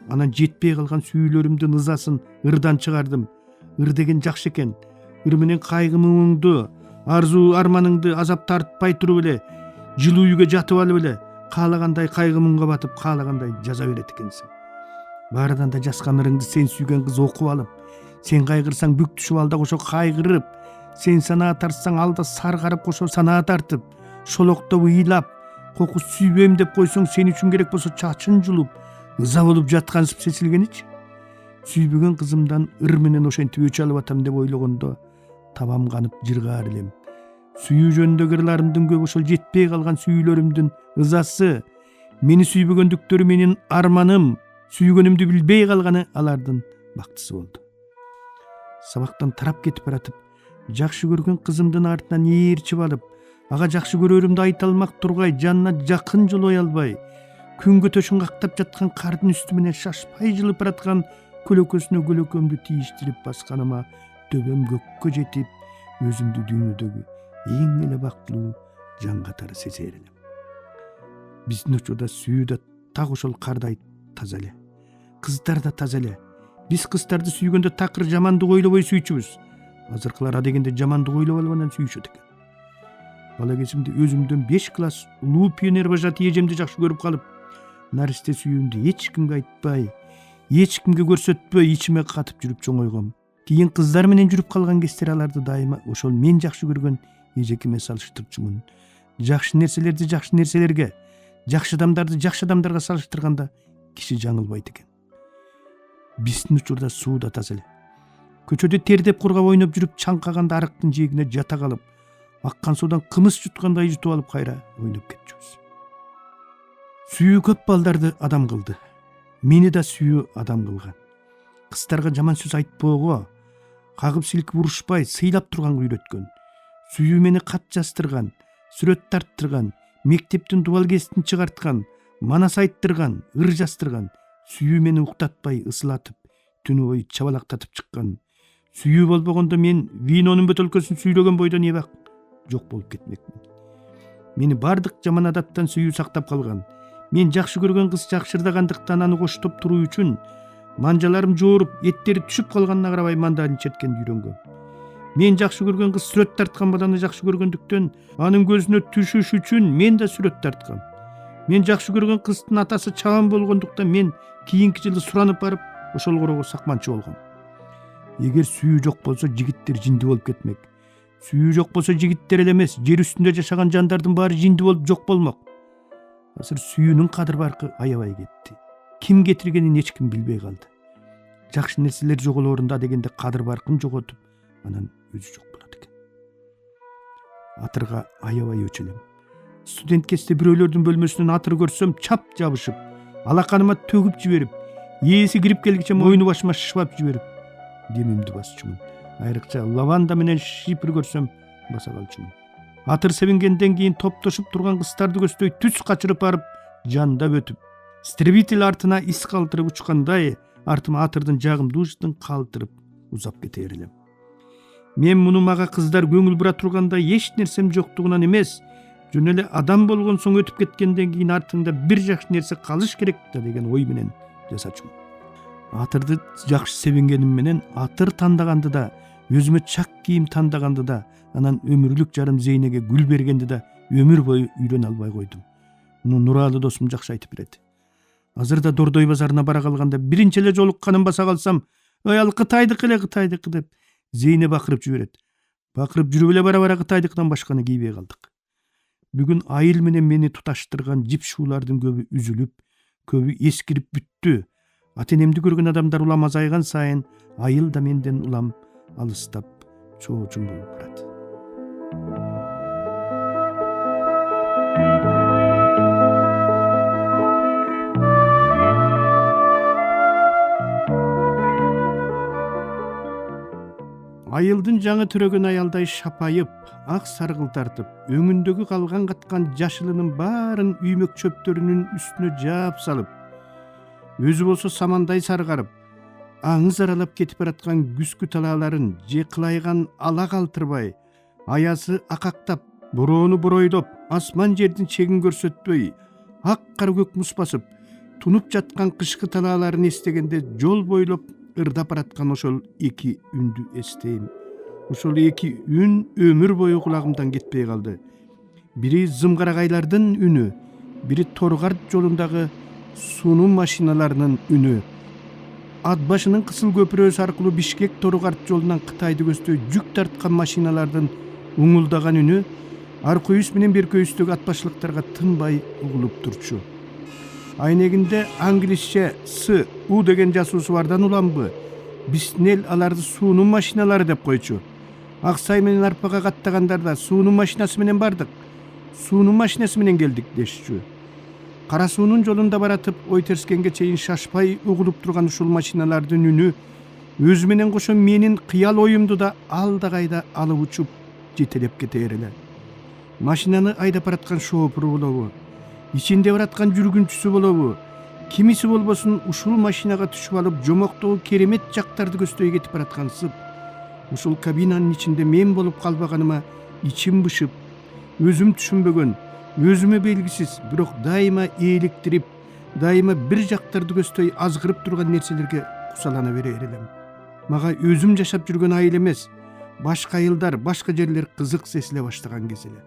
Анан жетпей калган сүйүүлөрүмдүн ызасын ырдан чыгардым. Ыр деген жакшы экен. Ыр менен кайгы муңуңду, арзуу арманыңды азап тартпай туруп эле жылуу үйгө жатып алып эле каалагандай кайгы муңга батып, каалагандай жаза берет экенсиң. Баарынан да жазган ырыңды сен сүйгөн кыз окуп алып, сен кайгырсаң бүк түшүп алда кошо кайгырып, сен санаа тартсаң алда саргарып кошо санаа тартып, шолоктоп ыйлап, кокус сүйбөйм деп койсоң сен үчүн керек болсо чачын жулуп, ыза болуп жаткансып сезилгеничи. Сүйбөгөн кызымдан ыр менен ошентип өч алып атам деп ойлогондо табам канып жыргаар элем. Сүйүү жөнүндөгү ырларымдын көбү ошол жетпей калган сүйүүлөрүмдүн ызасы, мени сүйбөгөндүктөрү менин арманым, сүйгөнүмдү билбей калганы алардын бактысы болду. Сабактан тарап кетип баратып, жакшы көргөн кызымдын артынан ээрчип алып, ага жакшы көрөрүмдү айта алмак тургай, жанына жакын жолой албай, күнгө төшүн кактап жаткан кардын үстү менен шашпай жылып бараткан көлөкөсүнө көлөкөмдү тийиштирип басканыма төбөм көккө жетип, өзүмдү дүйнөдөгү эң эле бактылуу жан катары сезер элем. Биздин учурда сүйүү да так ошол кардай таза эле. Кыздар да таза эле. Биз кыздарды сүйгөндө такыр жамандык ойлобой сүйчүбүз. Азыркылар адегенде жамандык ойлоп албадан сүйүшөт экен. Бала кезимде өзүмдөн 5 класс улуу пионер бажат эжемди жакшы көрүп калып, наристе сүйүүмдү эч кимге айтпай, эч кимге көрсөтпөй ичиме катып жүрүп чоңойгом. Кийин кыздар менен жүрүп калган кездер аларды дайыма ошол мен жакшы көргөн эжекиме салыштырчумун. Жакшы нерселерди жакшы нерселерге, жакшы адамдарды жакшы адамдарга салыштырганда киши жаңылбайт экен. Биздин учурда суу да таза эле. Көчөдө тердеп кургап ойноп жүрүп чаңкаганда арыктын жээгине жата калып, аккан суудан кымыз жуткандай жутуп алып кайра ойноп кетчүбүз. Сүйүү көп балдарды адам кылды. Мени да сүйүү адам кылган. Кыздарга жаман сөз айтпоого, кагып силкип урушпай, сыйлап турганга үйрөткөн. Сүйүү мени кат жаздырган, сүрөт тарттырган, мектептин дубал кеситин чыгарткан, манас айттырган, ыр жаздырган. Сүйүү мени уктатпай, ысылатып, түнү бою чабалактатып чыккан. Сүйүү болбогондо мен винонун бөтөлкөсүн сүйлөгөн бойдон эбак жок болуп кетмекмин. Мени бардык жаман адаттан сүйүү сактап калган. Мен жакшы көргөн кыз жакшырдагандыктан аны коштоп туруу үчүн манжаларым жооруп, эттери түшүп калганына карабай мандалин четкенди үйрөнгөм. Мен жакшы көргөн кыз сүрөт тарткан баланы жакшы көргөндүктөн анын көзүнө түшүш үчүн мен да сүрөт тарткам. Мен жакшы көргөн кыздын атасы чабан болгондуктан мен кийинки жылы суранып барып, ошол корого сакманчы болгом. Эгер сүйүү жок болсо жигиттер жинди болуп кетмек. Сүйүү жок болсо жигиттер эле эмес, жер үстүндө жашаган жандардын баары жинди болуп жок болмок. Азыр сүйүүнүн кадыр баркы аябай кетти. Ким кетиргенин эч ким билбей калды. Жакшы нерселер жоголоорунда дегенде кадыр баркын жоготуп, анан өзү жок болот экен. Атырга аябай өчөлөм. Студент кезде бирөөлөрдүн бөлмөсүнөн атыр көрсөм, чап жабышып, алаканыма төгүп жиберип, ээси кирип келгиче мойну башыма шыбап жиберип, демимди басчумун. Айрыкча лаванда менен шипир көрсөм, баса калчумун. Атыр себингенден кийин топтошуп турган кыздарды көздөй түс качырып барып, жандап өтүп, истребитель артына ис калтырып учкандай, артыма атырдын жагымдуу жытын калтырып узап кетер элем. Мен муну мага кыздар көңүл бура турганда эч нерсем жоктугунан эмес, жөн эле адам болгон соң өтүп кеткенден кийин артыңда бир жакшы нерсе калыш керек да деген ой менен жасачумун. Атырды жакшы себингеним менен атыр тандаганды да, өзүмө чак кийим тандаганды да, анан өмүрлүк жарым Зейнеге гүл бергенди да өмүр бою үйрөнө албай койдум. Муну Нуралы досум жакшы айтып берет. Азыр да Дордой базарына бара калганда биринчи эле жолукканым баса калсам, "Ой, ал Кытайдыкы эле, Кытайдыкы" деп Зейне бакырып жиберет. Бакырып жүрүп эле бара-бара Кытайдыкынан башканы кийбей калдык. Бүгүн айыл менен мени туташтырган жип шуулардын көбү үзүлүп, көбү эскирип бүттү. Ата-энемди көргөн адамдар улам азайган сайын айыл да менден улам алыстап, чоочун болуп барат. Айылдын жаңы төрөгөн аялдай шапайып, ак саргыл тартып, өңүндөгү калган каткан жашылынын баарын үймөк чөптөрүнүн үстүнө жаап салып, өзү болсо самандай саргарып, аңыз аралап кетип бараткан күзгү талааларын же кылайган ала калтырбай, аясы акактап, бороону боройдоп, асман жердин чегин көрсөтпөй, ак кара көк мус басып, тунуп жаткан кышкы талааларын эстегенде жол бойлоп ырдап бараткан ошол эки үндү эстейм. Ошол эки үн өмүр бою кулагымдан кетпей калды. Бири зымгарагайлардын үнү, бири Торгарт жолундагы сунуу машиналарынын үнү. Ат башынын Кысыл көпүрөсү аркылуу Бишкек Торгарт жолунан Кытайды көздөй жүк тарткан машиналардын уңулдаган үнү Аркөйүс менен Беркөйүстөгү ат башчылыктарга тынбай угулуп турчу. Айнегинде англисче «С» «У» деген жазуусу бардан уламбы? Биснел аларды суунуу машиналары деп койчу. Аксай менен арпага каттагандарда суунуу машинасы менен бардык, суунуу машинасы менен келдик дешчү. Кара суунун жолунда баратып, ой терскенге чейин шашпай угулуп турган ушул машиналардын үнү өзү менен кошо менин кыял оюмду да алда кайда алып учуп жетелеп кетээр эле. Машинаны айдап бараткан шоопуру болобу, ичинде бараткан жүргүнчүсү болобу, кимиси болбосун ушул машинага түшүп алып жомоктогу керемет жактарды көздөй кетип бараткансып, ушул кабинанын ичинде мен болуп калбаганыма ичим бышып, өзүм түшүнбөгөн, өзүмө белгисиз, бирок дайыма ээликтирип, дайыма бир жактарды көздөй азгырып турган нерселерге кусалана берер элем. Мага өзүм жашап жүргөн айыл эмес, башка айылдар, башка жерлер кызык сезиле баштаган кез эле.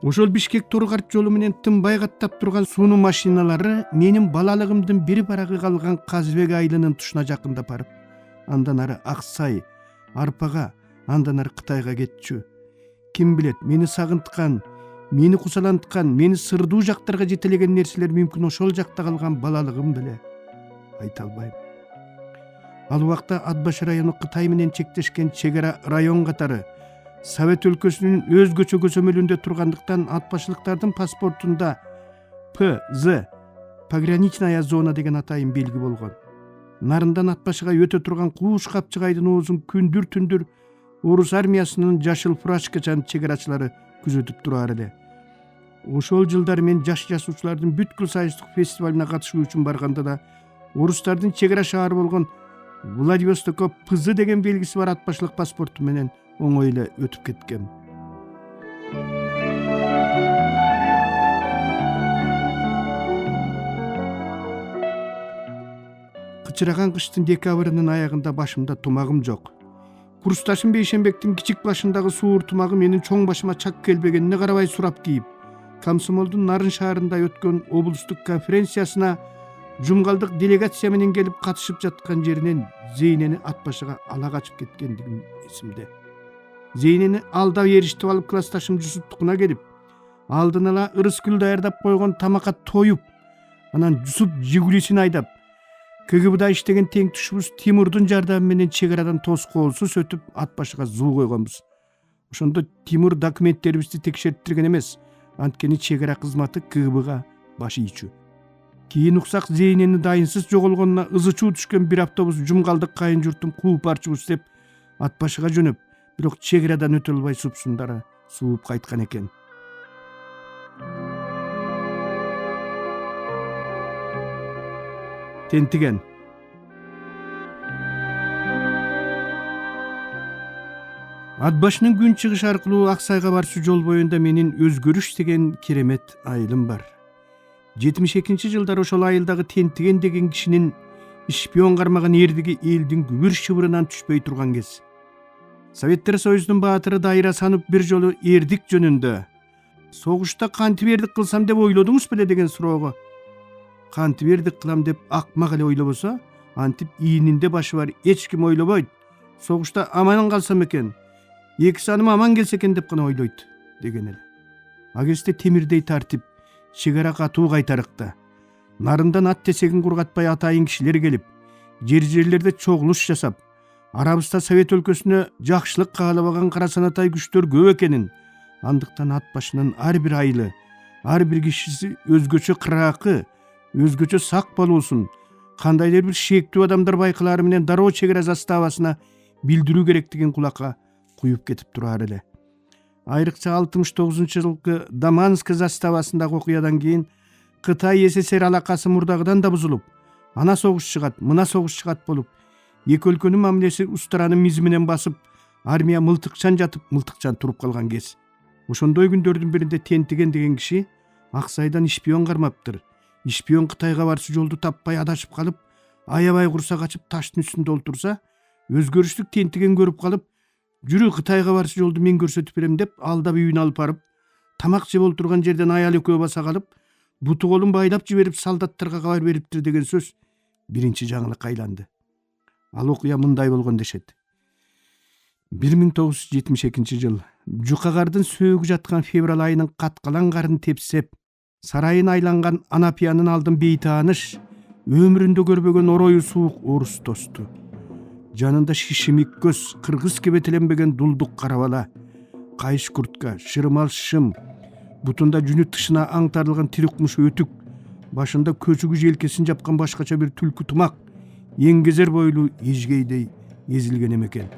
Ошол Бишкек Торгарт жолу менен тынбай каттап турган суунуу машиналары менин балалыгымдын бир барагы калган Казбек айылынын тушуна жакындап барып, андан ары Аксай, Арпага, андан ары Кытайга кетчү. Ким билет, мени сагынткан, мени кусаланткан, мени сырдуу жактарга жетелеген нерселер мүмкүн ошол жакта калган балалыгым беле. Айта албайм. Ал убакта Ат баш району Кытай менен чектешкен чегара район катары Совет өлкөсүнүн өзгөчө көзөмөлүндө тургандыктан ат башчылыктардын паспортунда ПЗ пограничная зона деген атайын белги болгон. Нарындан ат башыга өтө турган кууш капчыгайдын оозун күндүр түндүр орус армиясынын жашыл фуражкачан чегарачылары күзөтүп турар эле. Ошол жылдары мен жаш жасуучулардын бүткүл сайыстык фестивалына катышуу үчүн барганда да орустардын чегара шаары болгон Владивостокко ПЗ деген белгиси бар ат башчылык паспорту менен оңой эле өтүп кеткем. Кычыраган кыштын декабрынын аягында башымда тумагым жок. Курсташым Бейшенбектин кичик башындагы суур тумагы менин чоң башыма чак келбегенине карабай сурап кийип, комсомолдун Нарын шаарында өткөн облустук конференциясына жумгалдык делегация менен келип катышып жаткан жеринен Зейнени ат башыга ала качып кеткендигим эсимде. Зейнени алдап эриштип алып классташым Жусуптукуна келип, алдын ала ырыскүл даярдап койгон тамакка тоюп, анан Жусуп Жигулисин айдап, КГБда иштеген теңтүшүбүз Тимурдун жардамы менен чегарадан тоскоолсуз өтүп ат башыга зуу койгонбуз. Ошондо Тимур документтерибизди текшерттирген эмес, анткени чегара кызматы КГБга баш ийчү. Кийин уксак Зейнени дайынсыз жоголгонуна ызы чуу түшкөн бир автобус жумгалдык кайын журтун кууп барчубуз деп ат башыга жөнөп, бирок чегарадан өтө албай супсундара сууп кайткан экен. Тентиген. Ат башынын күн чыгыш аркылуу Аксайга барчу жол боюнда менин Өзгөрүш деген керемет айылым бар. 72-жылдары ошол айылдагы Тентиген деген кишинин шпион кармаган эрдиги элдин күбүр шыбырынан түшпөй турган кез. Советтер Союзунун баатыры Дайыр Асанов бир жолу эрдик жөнүндө «Согушта кантип эрдик кылсам деп ойлодуңуз беле?» деген суроого «Кантип эрдик кылам деп акмак эле ойлобосо, антип ийининде башы бар эч ким ойлобойт. Согушта аман калсам экен, эки саным аман келсе экен деп гана ойлойт» деген эле. А кезде темирдей тартип, чегара катуу кайтарыкта. Нарындан ат тесегин кургатпай атайын кишилер келип, жерлерде чогулуш жасап, арабызда Совет өлкөсүнө жакшылык каалабаган кара санатай күчтөр көп экенин, андыктан ат башынын ар бир айылы, ар бир кишиси өзгөчө кыраакы, өзгөчө сак болуусун, кандайдыр бир шектүү адамдар байкалары менен дароо чегара заставасына билдирүү керектигин кулакка куюп кетип турар эле. Айрыкча 69-жылкы Даманск заставасындагы окуядан кийин Кытай СССР алакасы мурдагыдан да бузулуп, ана согуш чыгат, мына согуш чыгат болуп, эки өлкөнүн мамилеси устаранын мизи менен басып, армия мылтыкчан жатып, мылтыкчан туруп калган кез. Ошондой күндөрдүн биринде Тентиген деген киши Аксайдан шпион кармаптыр, Ишпион Кытайга барчу жолду таппай адашып калып, аябай курса качып таштын үстүндө олтурса, өзгөрүштүк тентиген көрүп калып, жүрү Кытайга барчу жолду мен көрсөтүп берем деп алдап үйүнө алып барып, тамак жеп олтурган жерден аял экөө баса калып, буту колун байлап жиберип солдаттарга кабар бериптир деген сөз биринчи жаңылыкка айланды. Ал окуя мындай болгон дешет. 1972 жыл Жукагардын сөөгү жаткан февраль айынын каткалан карын тепсеп, сарайын айланган Анапиянын алдын бейтааныш, өмүрүндө көрбөгөн орою суук орус тосту. Жанында шишимик көз, кыргыз кебетеленбеген дулдук кара бала, кайыш куртка, шырмал шым, бутунда жүнү тышына аңтарылган тирикмуш өтүк, башында көчүгү желкесин жапкан башкача бир түлкү тумак, эңгезер бойлуу эжгейдей эзилген эмекен.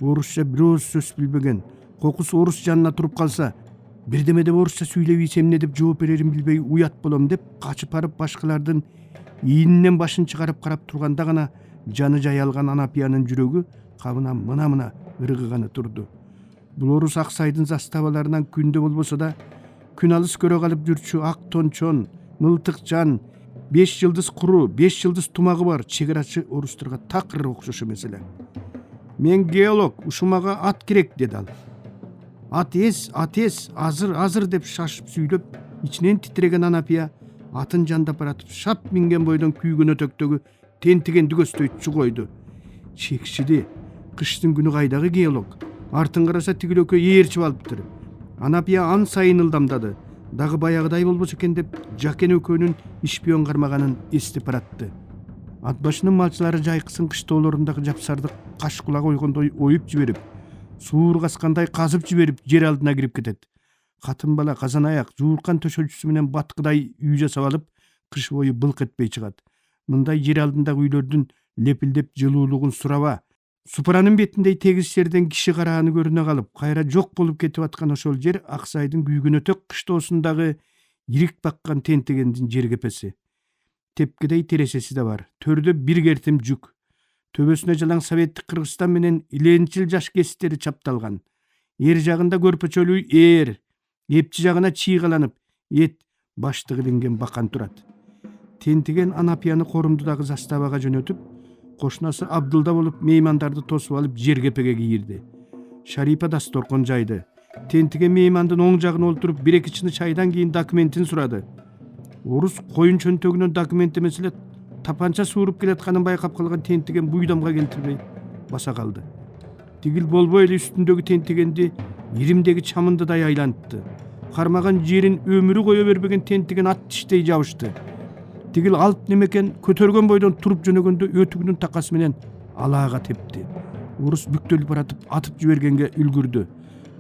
Орусча бир ооз сөз билбеген, кокус орус жанына туруп калса, бирдеме деп орусча сүйлөп ийсем эмне деп жооп берерин билбей уят болом деп качып барып башкалардын ийининен башын чыгарып карап турганда гана жаны жаялган Анапиянын жүрөгү кабына мына ыргыганы турду. Бул орус Аксайдын заставаларынан күндө болбосо да күн алыс көрө калып жүрчү ак тончон, мылтык жан, 5 жылдыз куру, 5 жылдыз тумагы бар чегарачы орустарга такыр окшош эмес эле. Мен геолог, ушумага ат керек деди ал. Ат эс, азыр деп шашып сүйлөп, ичинен титреген Анапия атын жандап баратып, шап минген бойдон күйгөн өтөктөгү тентигенди көздөйт койду. Чекшиди, кыштын күнү кайдагы геолог? Артын караса тигил экөө ээрчип алыптыр. Анапия ан сайын ылдамдады. Дагы баягыдай болбосо экен деп Жакен экөөнүн ишпион кармаганын эстеп баратты. Ат башынын малчылары жайкысын кыштоолорундагы жапсарды каш кулак ойгондой оюп жиберип, суур каскандай казып жиберип жер алдына кирип кетет. Катын бала казан аяк жууркан төшөлчүсү менен баткыдай үй жасап алып, кыш бою былк этпей чыгат. Мындай жер алдындагы үйлөрдүн лепилдеп жылуулугун сураба. Супаранын бетиндей тегиз жерден киши карааны көрүнө калып, кайра жок болуп кетип аткан ошол жер Аксайдын күйгөн өтөк кыштоосундагы ирик баккан тентегендин жергепеси. Тепкидей тересеси да бар. Төрдө бир кертим жүк. Төбөсүнө жалаң советтик Кыргызстан менен иленчил жаш кесиптери чапталган. Эр жагында көрпөчөлүү ээр, эпчи жагына чийгаланып, эт баштыгы иленген бакан турат. Тентиген Анапияны корумдудагы заставага жөнөтүп, кошунасы Абдылда болуп меймандарды тосуп алып жергепеге кийирди. Шарипа дасторкон жайды. Тентиген меймандын оң жагына олтуруп, 1-2 чыны чайдан кийин документин сурады. Орус коюн чөнтөгүнөн документ эмес эле тапанча сууруп келатканын байкап калган тентиген буйдамга келтирбей баса калды. Тигил болбой эле үстүндөгү тентигенди иримдеги чамындыдай айлантты. Кармаган жерин өмүрү кое бербеген тентиген ат тиштей жабышты. Тигил алт немекен көтөргөн бойдон туруп жөнөгөндө өтүгүнүн такасы менен алаага тепти. Орус бүктөлүп баратып атып жибергенге үлгүрдү.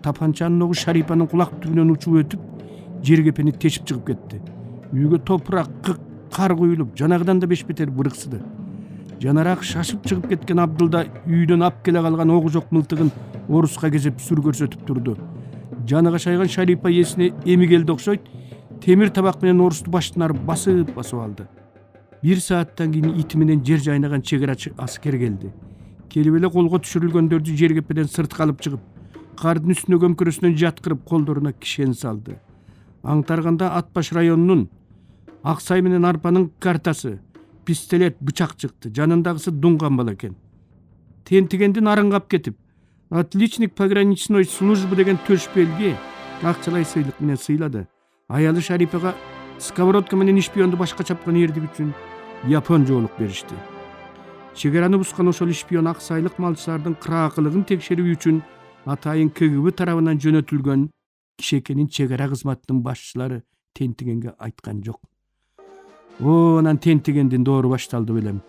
Тапанчанын огу Шарипанын кулак түбүнөн учуп өтүп, жергепени тешип чыгып кетти. Үйгө топурак, кар куюлуп, жанагыдан да бешбетер бырыксыды. Жанараак шашып чыгып кеткен Абдылда үйдөн ап келе калган огу жок мылтыгын оруска кезеп сүр көрсөтүп турду. Жаны кашайган Шарипа эсине эми келди окшойт. Темир табак менен орусту баштан арып басып алды. 1 сааттан кийин ити менен жер жайнаган чегарачы аскер келди. Келип эле колго түшүрүлгөндөрдү жергепеден сыртка алып чыгып, кардын үстүнө көмкөрөсүнөн жаткырып колдоруна кишен салды. Аңтарганда Атбаш районунун Аксай менен Арпанын картасы, пистолет, бычак чыкты. Жанындагысы дунган бала экен. Тентигендин арыңгап кетип, отличник пограничной службы деген төшпелге акчалай сыйлык менен сыйлады. Аялы Шарипага сковородка менен ишпионду башка чапкан эрдик үчүн япон жоолук беришти. Чегараны бускан ошол ишпион аксайлык малчылардын кыраакылыгын текшерүү үчүн атайын КГБ тарабынан жөнөтүлгөн киши экенин чегара кызматынын башчылары тентигенге айткан жок. Анан тентигендин доору башталды белем.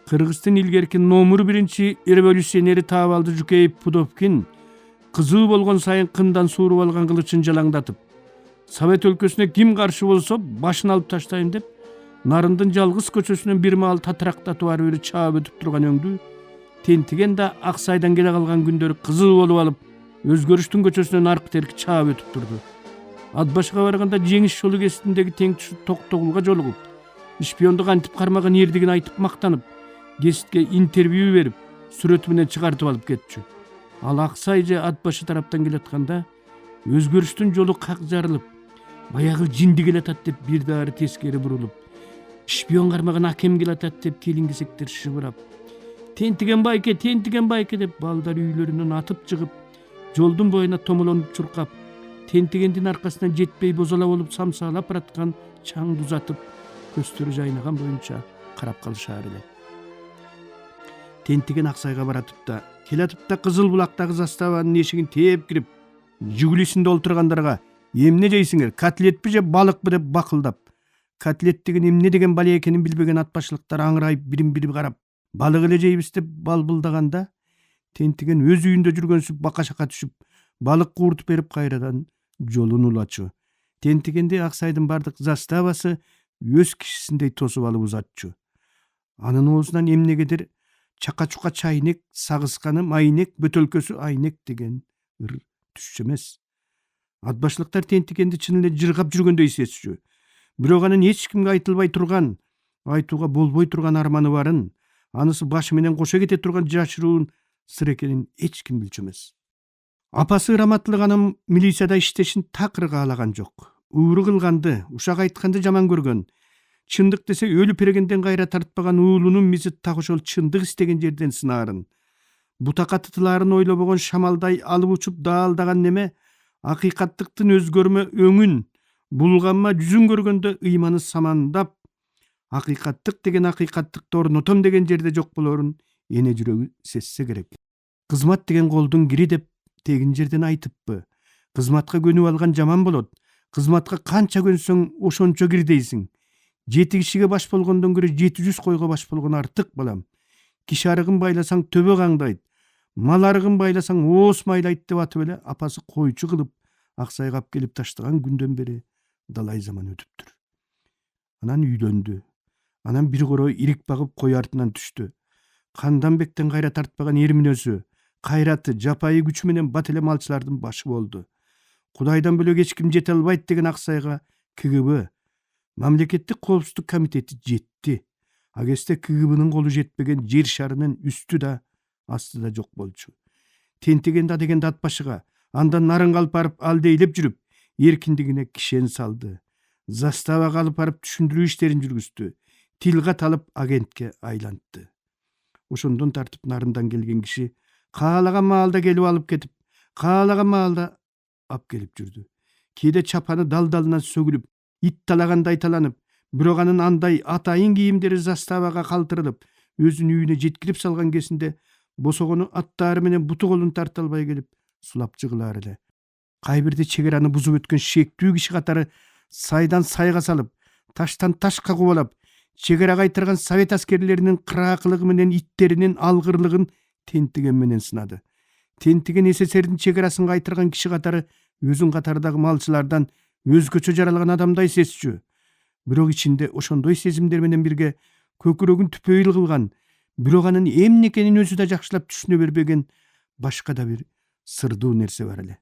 Кыргыздын илгерки номер 1 революционери Таабалды Жукеев Пудовкин кызуу болгон сайын кындан сууруп алган кылычын жалаңдатып, Совет өлкөсүнө ким каршы болсо башын алып таштайм деп, Нарындын жалгыз көчөсүнөн бир маал татырактатып барып эле чаап өтүп турган өңдү тентиген да Аксайдан келе калган күндөрү кызыл болуп алып, өзгөрүштүн көчөсүнөн аркы терки чаап өтүп турду. Атбашка барганда жеңиш жолу кеситиндеги теңчү Токтогулга жолугуп, ишпионду кантип кармаган эрдигин айтып мактанып, кеситке интервью берип, сүрөтү менен чыгартып алып кетчү. Ал Аксай же Атбашы тараптан келатканда өзгөрүштүн жолу как жарылып, баягы жинди келатат деп бир дары тескери бурулуп, шпион кармаган акем келатат деп келингесектер шыбырап, тентиген байке деп балдар үйлөрүнөн атып чыгып, жолдун боюна томолонуп чуркап, тентигендин аркасынан жетпей бозола болуп самсаалап бараткан чаңды узатып, көздөрү жайнаган боюнча карап калышаар эле. Тентиген Аксайга баратып да, келатып да Кызыл булактагы заставанын эшигин тээп кирип, жүгүлүсүндө олтургандарга эмне жейсиңер, котлетпи же балыкпы деп бакылдап, котлет деген эмне деген бала экенин билбеген ат башлыктар аңырайып бирин-бири карап, балык эле жейбиз деп балбылдаганда, Тентиген өз үйүндө жүргөнсүп бака-шака түшүп, балык кууртуп берип кайрадан жолун улачу. Тентигенди Аксайдын бардык заставасы өз кишисиндей тосуп алып узатчу. Анын оозунан эмнегедир чака-чука чайнек, сагысканы майнек, бөтөлкөсү айнек деген ыр түшчү эмес. Ат башлыктар Тентигенди чын эле жыргап жүргөндөй сезчү. Бирок анын эч кимге айтылбай турган, айтууга болбой турган арманы барын, анысы башы менен кошо кете турган жашыруун сыр экенин эч ким билчү эмес. Апасы Раматтылык анын милицияда иштешин такыр каалаган жок. Ууру кылганды, ушак айтканды жаман көргөн. Чындык десе өлүп перегенден кайра тартпаган уулунун мизи так ошол чындык истеген жерден сынаарын. Бутакка тытылаарын ойлобогон шамалдай алып учуп даалдаган неме акыйкаттыктын өзгөрмө өңүн, булганма жүзүн көргөндө ыйманы самандап, акыйкаттык деген акыйкаттыкты орнотом деген жерде жок болорун эне жүрөгү сезсе керек. Кызмат деген колдун кири деп тегин жерден айтыппы. Кызматка көнүп алган жаман болот. Кызматка канча көнсөң ошончо кир дейсиң. 7 кишиге баш болгондон көрө 700 койго баш болгон артык балам. Киши арыгын байласаң төбө каңдайт. Мал арыгын байласаң ооз майлайт деп атып эле апасы койчу кылып Аксайга алып келип таштаган күндөн бери далай заман өтүптүр. Анан үйлөндү. Анан бир короо ирик багып кой артынан түштү. Канданбектен кайра тартпаган эр мүнөзү, кайраты, жапайы күчү менен бат эле малчылардын башы болду. Кудайдан бөлөк эч ким жете албайт деген Аксайга КГБ, Мамлекеттик коопсуздук комитети жетти. А кезде КГБнын колу жетпеген жер шарынын үстү да, асты да жок болчу. Тентигенди дегенде ат башыга, андан нарын калып барып алдейлеп жүрүп, эркиндигине кишен салды. Заставага алып барып түшүндүрүү иштерин жүргүздү. Тил кат алып агентке айлантты. Ошондон тартып нарындан келген киши каалаган маалда келип алып кетип, каалаган маалда алып келип жүрдү. Кээде чапаны дал-далынан сөгүлүп, ит талагандай таланып, бирок анын андай атайын кийимдери заставага калтырылып, өзүнүн үйүнө жеткирип салган кезинде босогону аттары менен буту колун тарта албай келип, сулап жыгылаар эле. Кайбирде чек араны бузуп өткөн шектүү киши катары сайдан сайга салып, таштан ташка кубалап, чек ара кайтырган совет аскерлеринин кыраакылыгы менен иттеринин алгырлыгын Тентиген менен сынады. Тентиген СССРдин чек арасын кайтырган киши катары өзүн катардагы малчылардан өзгөчө жаралган адамдай сезчү. Бирок ичинде ошондой сезимдер менен бирге көкүрөгүн түпөйүл кылган, бирок анын эмне экенин өзү да жакшылап түшүнө бербеген башка да бир сырдуу нерсе бар эле.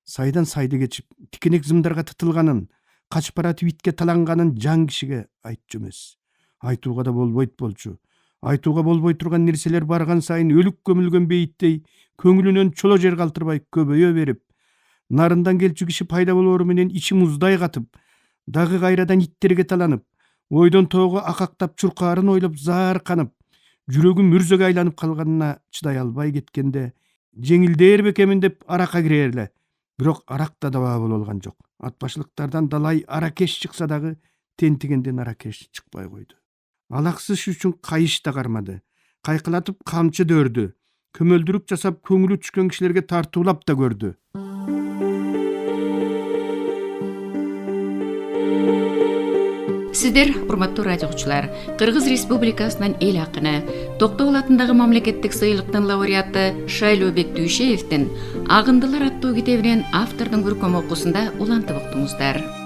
Сайдан сайды кечип, тикенек зымдарга тытылганын, качып баратып итке таланганын жан кишиге айтчу эмес. Айтууга да болбойт болчу. Айтууга болбой турган нерселер барган сайын өлүк көмүлгөн бейиттей көңүлүнөн чоло жер калтырбай көбөйө берип, нарындан келчү киши пайда болоору менен ичи муздай катып, дагы кайрадан иттерге таланып, ойдон тоого акактап чуркаарын ойлоп заарканып, жүрөгү мүрзөгө айланып калганына чыдай албай кеткенде, жеңилдээр бекемин деп аракка кирер эле. Бирок арак да дабаа боло алган жок. Ат башлыктардан далай аракеш чыкса дагы Тентигенден аракеш чыкпай койду. Алаксыш үчүн кайыш да кармады. Кайкылатып камчы дөрдү. Көмөлдүрүк жасап көңүлү түшкөн кишилерге тартуулап да көрдү. Сиздер, урматтуу радиочулар, Кыргыз Республикасынын эл акыны, Токтогул атындагы мамлекеттик сыйлыктын лауреаты Шайлообек Дүйшеевдин «Агындылар» аттуу китебинен автордун көркөм окуусунда улантып уктуңуздар.